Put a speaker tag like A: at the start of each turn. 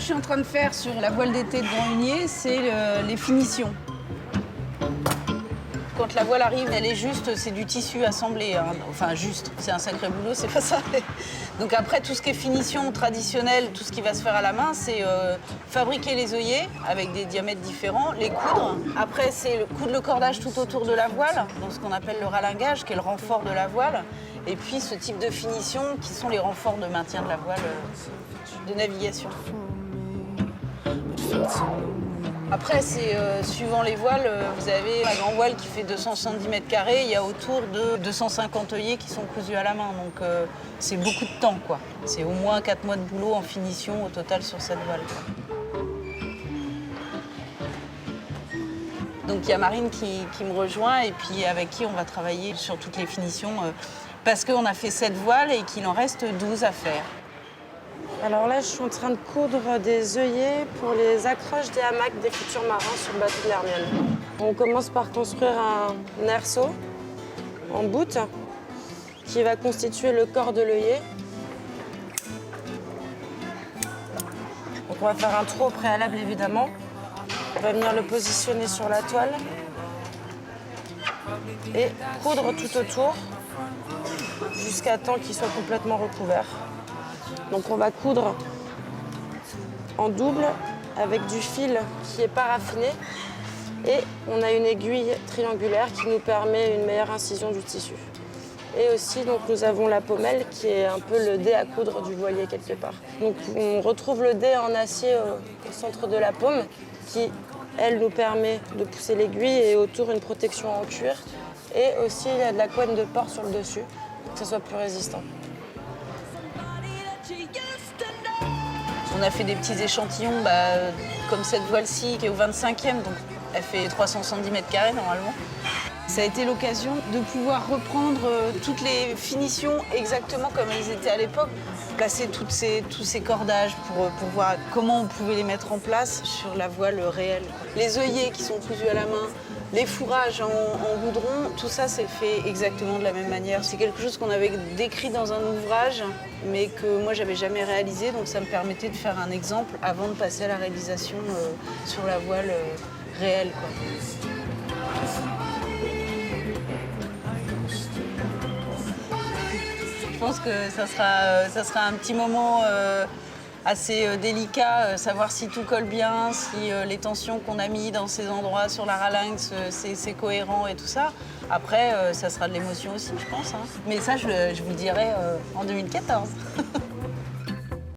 A: je suis en train de faire sur la voile d'été de Grand Hunier, c'est les finitions. Quand la voile arrive, elle est juste, c'est du tissu assemblé. Hein. Enfin, juste, c'est un sacré boulot, c'est pas ça. Donc après, tout ce qui est finition traditionnelle, tout ce qui va se faire à la main, c'est fabriquer les œillets avec des diamètres différents, les coudre. Après, c'est coudre le cordage tout autour de la voile, donc ce qu'on appelle le ralingage, qui est le renfort de la voile. Et puis ce type de finition, qui sont les renforts de maintien de la voile de navigation. Après, c'est suivant les voiles, vous avez la grande voile qui fait 270 mètres carrés, il y a autour de 250 œillets qui sont cousus à la main. Donc c'est beaucoup de temps, quoi. C'est au moins 4 mois de boulot en finition au total sur cette voile, quoi. Donc il y a Marine qui me rejoint et puis avec qui on va travailler sur toutes les finitions parce qu'on a fait 7 voiles et qu'il en reste 12 à faire.
B: Alors là, je suis en train de coudre des œillets pour les accroches des hamacs des futurs marins sur le bateau de l'Hermione. On commence par construire un airsaut en bout qui va constituer le corps de l'œillet. Donc on va faire un trou au préalable, évidemment. On va venir le positionner sur la toile et coudre tout autour jusqu'à temps qu'il soit complètement recouvert. Donc on va coudre en double avec du fil qui est paraffiné et on a une aiguille triangulaire qui nous permet une meilleure incision du tissu. Et aussi donc, nous avons la pommelle qui est un peu le dé à coudre du voilier quelque part. Donc on retrouve le dé en acier au centre de la paume qui, elle, nous permet de pousser l'aiguille et autour une protection en cuir. Et aussi il y a de la couenne de porc sur le dessus pour que ça soit plus résistant.
A: On a fait des petits échantillons, comme cette voile-ci qui est au 25e, donc elle fait 370 mètres carrés normalement. Ça a été l'occasion de pouvoir reprendre toutes les finitions exactement comme elles étaient à l'époque, placer tous ces cordages pour voir comment on pouvait les mettre en place sur la voile réelle. Les œillets qui sont cousus à la main, les fourrages en goudron, tout ça c'est fait exactement de la même manière. C'est quelque chose qu'on avait décrit dans un ouvrage, mais que moi j'avais jamais réalisé, donc ça me permettait de faire un exemple avant de passer à la réalisation sur la voile réelle, quoi. Je pense que ça sera un petit moment assez délicat, savoir si tout colle bien, si les tensions qu'on a mis dans ces endroits sur la ralingue, c'est cohérent et tout ça. Après, ça sera de l'émotion aussi, je pense. Hein. Mais ça, je vous le dirai en 2014.